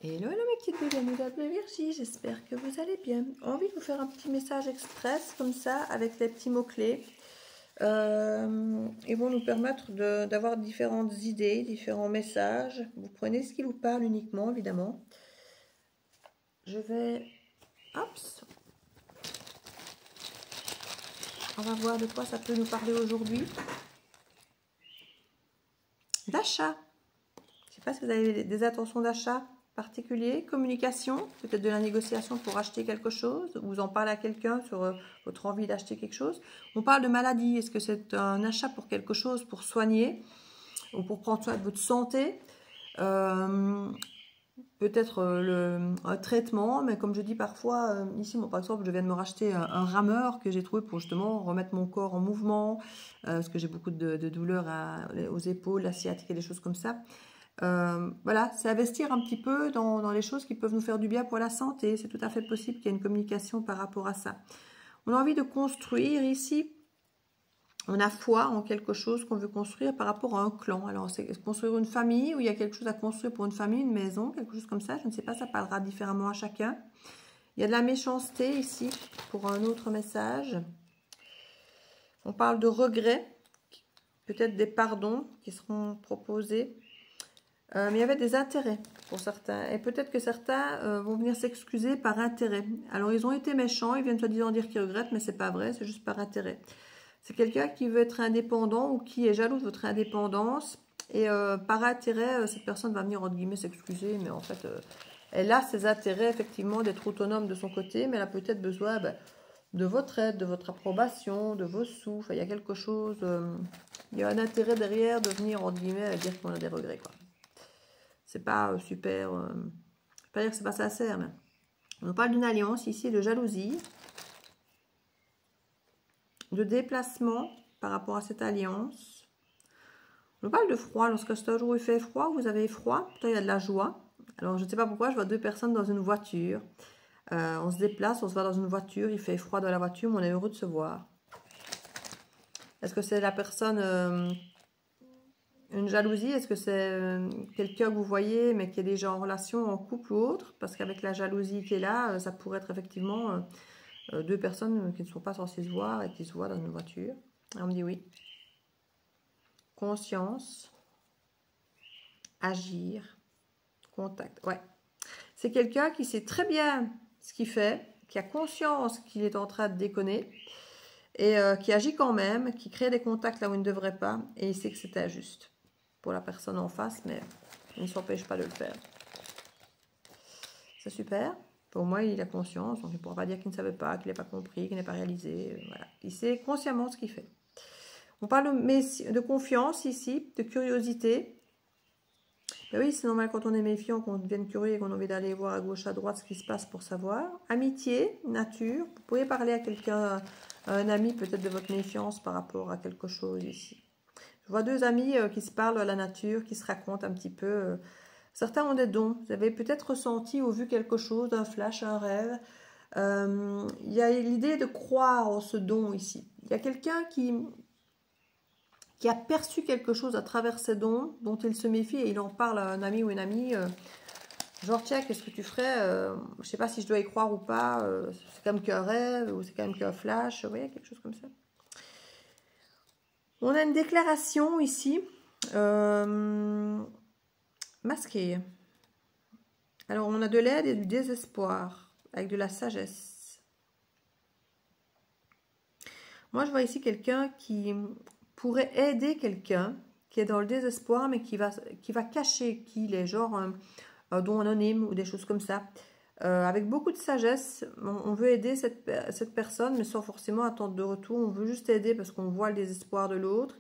Hello, hello mes petites bébés, de Virgie, j'espère que vous allez bien. Envie de vous faire un petit message express comme ça avec les petits mots-clés. Ils vont nous permettre d'avoir différentes idées, différents messages. Vous prenez ce qui vous parle uniquement, évidemment. Je vais... Hop. On va voir de quoi ça peut nous parler aujourd'hui. D'achat. Je ne sais pas si vous avez des intentions d'achat particuliers, communication, peut-être de la négociation pour acheter quelque chose, vous en parlez à quelqu'un sur votre envie d'acheter quelque chose. On parle de maladie, est-ce que c'est un achat pour quelque chose, pour soigner ou pour prendre soin de votre santé, peut-être un traitement, mais comme je dis parfois, ici moi par exemple je viens de me racheter un rameur que j'ai trouvé pour justement remettre mon corps en mouvement, parce que j'ai beaucoup de douleurs aux épaules, la sciatique et des choses comme ça. Voilà, c'est investir un petit peu dans les choses qui peuvent nous faire du bien pour la santé. C'est tout à fait possible qu'il y ait une communication par rapport à ça. On a envie de construire ici. On a foi en quelque chose qu'on veut construire par rapport à un clan. Alors, c'est construire une famille où il y a quelque chose à construire pour une famille, une maison, quelque chose comme ça. Je ne sais pas, ça parlera différemment à chacun. Il y a de la méchanceté ici pour un autre message. On parle de regrets, peut-être des pardons qui seront proposés. Mais il y avait des intérêts pour certains. Et peut-être que certains vont venir s'excuser par intérêt. Alors, ils ont été méchants, ils viennent soi-disant dire qu'ils regrettent, mais c'est pas vrai, c'est juste par intérêt. C'est quelqu'un qui veut être indépendant ou qui est jaloux de votre indépendance. Et par intérêt, cette personne va venir, entre guillemets, s'excuser. Mais en fait, elle a ses intérêts, effectivement, d'être autonome de son côté. Mais elle a peut-être besoin de votre aide, de votre approbation, de vos sous. Enfin, il y a quelque chose... il y a un intérêt derrière de venir, entre guillemets, dire qu'on a des regrets, quoi. C'est pas super... je ne vais pas dire que c'est pas sincère, mais... On parle d'une alliance ici, de jalousie, de déplacement par rapport à cette alliance. On parle de froid, lorsque c'est un jour où il fait froid, vous avez froid, peut-être il y a de la joie. Alors je ne sais pas pourquoi, je vois deux personnes dans une voiture. On se déplace, on se va dans une voiture, il fait froid dans la voiture, mais on est heureux de se voir. Est-ce que c'est la personne... une jalousie, est-ce que c'est quelqu'un que vous voyez, mais qui est déjà en relation, en couple ou autre? Parce qu'avec la jalousie qui est là, ça pourrait être effectivement deux personnes qui ne sont pas censées se voir et qui se voient dans une voiture. Et on me dit oui. Conscience, agir, contact. Ouais. C'est quelqu'un qui sait très bien ce qu'il fait, qui a conscience qu'il est en train de déconner et qui agit quand même, qui crée des contacts là où il ne devrait pas et il sait que c'est injuste pour la personne en face, mais il ne s'empêche pas de le faire. C'est super. Pour moi, il a conscience, donc il ne pourra pas dire qu'il ne savait pas, qu'il n'a pas compris, qu'il n'a pas réalisé. Voilà. Il sait consciemment ce qu'il fait. On parle de confiance ici, de curiosité. Ben oui, c'est normal quand on est méfiant, qu'on devienne curieux et qu'on a envie d'aller voir à gauche, à droite ce qui se passe pour savoir. Amitié, nature. Vous pouvez parler à quelqu'un, à un ami peut-être de votre méfiance par rapport à quelque chose ici. Je vois deux amis qui se parlent à la nature, qui se racontent un petit peu. Certains ont des dons. Vous avez peut-être ressenti ou vu quelque chose, un flash, un rêve. Il y a l'idée de croire en ce don ici. Il y a quelqu'un qui a perçu quelque chose à travers ses dons, dont il se méfie et il en parle à un ami ou une amie. Genre, tiens, qu'est-ce que tu ferais? Je ne sais pas si je dois y croire ou pas. C'est quand même qu'un rêve ou c'est quand même qu'un flash. Vous voyez, quelque chose comme ça. On a une déclaration ici. Masquée. Alors, on a de l'aide et du désespoir, avec de la sagesse. Moi, je vois ici quelqu'un qui pourrait aider quelqu'un qui est dans le désespoir, mais qui va cacher qu'il est, genre un don anonyme ou des choses comme ça. Avec beaucoup de sagesse, on veut aider cette personne, mais sans forcément attendre de retour. On veut juste aider parce qu'on voit le désespoir de l'autre.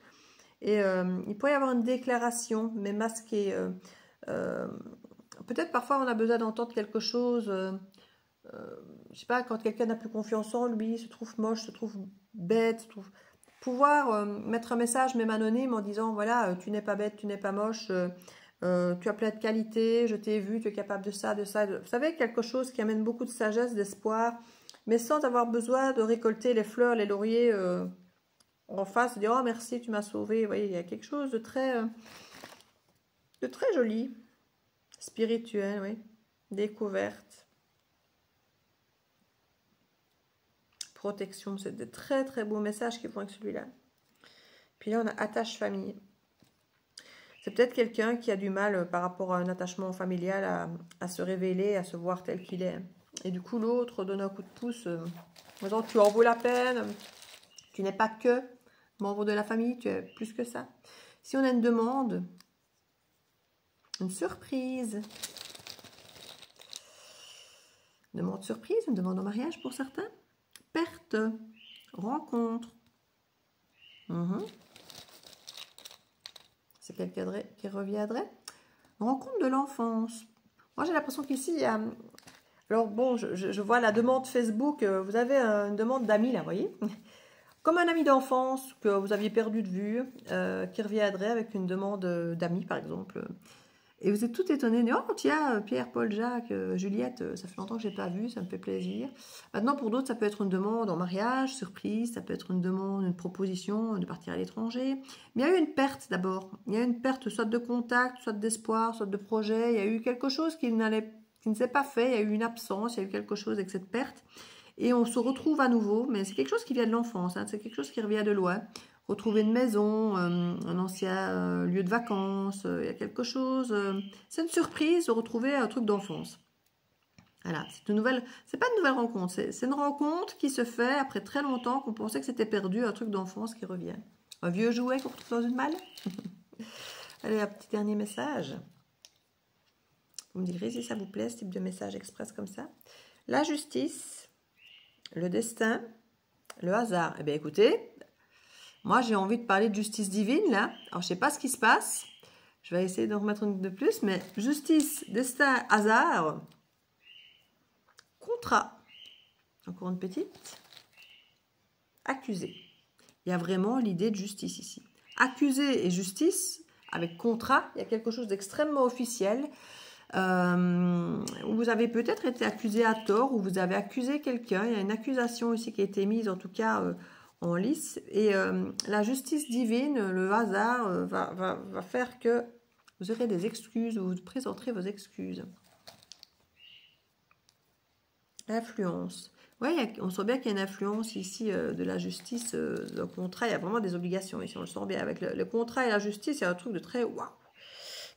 Et il pourrait y avoir une déclaration, mais masquée. Peut-être parfois on a besoin d'entendre quelque chose, je sais pas, quand quelqu'un n'a plus confiance en lui, se trouve moche, se trouve bête, pouvoir mettre un message même anonyme en disant voilà, tu n'es pas bête, tu n'es pas moche, tu as plein de qualités, je t'ai vu, tu es capable de ça, de ça. Vous savez, quelque chose qui amène beaucoup de sagesse, d'espoir, mais sans avoir besoin de récolter les fleurs, les lauriers en face, de dire oh merci, tu m'as sauvé. Vous voyez, il y a quelque chose de très joli. Spirituel, oui. découverte, protection. C'est des très très beaux messages qui vont avec celui-là. Puis là, on a attache famille. C'est peut-être quelqu'un qui a du mal par rapport à un attachement familial à se révéler, à se voir tel qu'il est. Et du coup, l'autre donne un coup de pouce. Disant, tu en vaux la peine, tu n'es pas que membre de la famille, tu es plus que ça. Si on a une demande, une surprise, une demande surprise, une demande en mariage pour certains, perte, rencontre. C'est quelqu'un qui reviendrait. Rencontre de l'enfance. Moi, j'ai l'impression qu'ici, il y a... Alors bon, je vois la demande Facebook. Vous avez une demande d'amis, là, vous voyez? Comme un ami d'enfance que vous aviez perdu de vue, qui reviendrait avec une demande d'amis, par exemple. Et vous êtes tout étonné. Oh, tiens, Pierre, Paul, Jacques, Juliette, ça fait longtemps que je n'ai pas vu, ça me fait plaisir. Maintenant, pour d'autres, ça peut être une demande en mariage, surprise, ça peut être une demande, une proposition de partir à l'étranger. Mais il y a eu une perte d'abord. Il y a eu une perte soit de contact, soit d'espoir, soit de projet. Il y a eu quelque chose qui ne s'est pas fait. Il y a eu une absence, il y a eu quelque chose avec cette perte. Et on se retrouve à nouveau, mais c'est quelque chose qui vient de l'enfance, hein, c'est quelque chose qui revient de loin. Retrouver une maison, un ancien lieu de vacances, il y a quelque chose. C'est une surprise de retrouver un truc d'enfance. Voilà, c'est une nouvelle, c'est pas une nouvelle rencontre, c'est une rencontre qui se fait après très longtemps qu'on pensait que c'était perdu, un truc d'enfance qui revient. Un vieux jouet qu'on retrouve dans une malle. Allez, un petit dernier message. Vous me direz si ça vous plaît, ce type de message express comme ça. La justice, le destin, le hasard. Eh bien, écoutez, moi, j'ai envie de parler de justice divine, là. Alors, je ne sais pas ce qui se passe. Je vais essayer d'en remettre une de plus, mais justice, destin, hasard, contrat. Encore une petite. Accusé. Il y a vraiment l'idée de justice ici. Accusé et justice, avec contrat, il y a quelque chose d'extrêmement officiel. Où vous avez peut-être été accusé à tort, ou vous avez accusé quelqu'un. Il y a une accusation ici qui a été mise, en tout cas... en lice, et la justice divine, le hasard va faire que vous aurez des excuses, vous présenterez vos excuses. Influence. Oui, on sent bien qu'il y a une influence ici de la justice, le contrat, il y a vraiment des obligations ici, on le sent bien. Avec le contrat et la justice, il y a un truc de très waouh.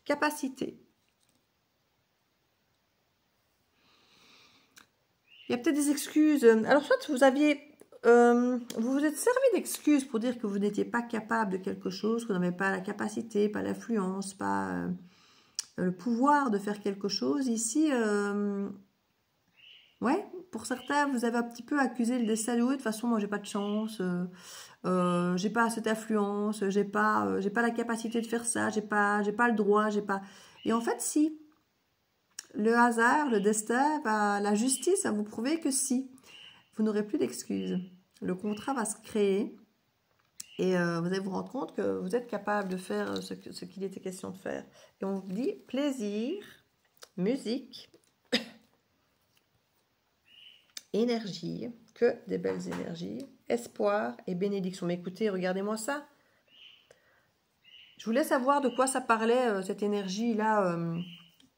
Capacité. Il y a peut-être des excuses. Alors, soit vous aviez... vous vous êtes servi d'excuses pour dire que vous n'étiez pas capable de quelque chose, que vous n'avez pas la capacité, pas l'influence, pas le pouvoir de faire quelque chose. Ici, ouais, pour certains, vous avez un petit peu accusé le destin de toute façon, moi, j'ai pas de chance, j'ai pas cette influence, j'ai pas la capacité de faire ça, j'ai pas le droit, j'ai pas... Et en fait, si. Le hasard, le destin, la justice va vous prouver que si. Vous n'aurez plus d'excuses. Le contrat va se créer et vous allez vous rendre compte que vous êtes capable de faire ce qu'il était question de faire. Et on vous dit plaisir, musique, énergie, que des belles énergies, espoir et bénédiction. Mais écoutez, regardez-moi ça. Je voulais savoir de quoi ça parlait, cette énergie-là,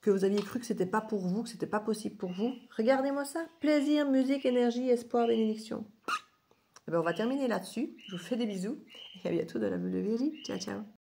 que vous aviez cru que c'était pas pour vous, que c'était pas possible pour vous. Regardez-moi ça. Plaisir, musique, énergie, espoir, bénédiction. Et bien, on va terminer là-dessus. Je vous fais des bisous et à bientôt dans la bulle de Virginie. Ciao, ciao.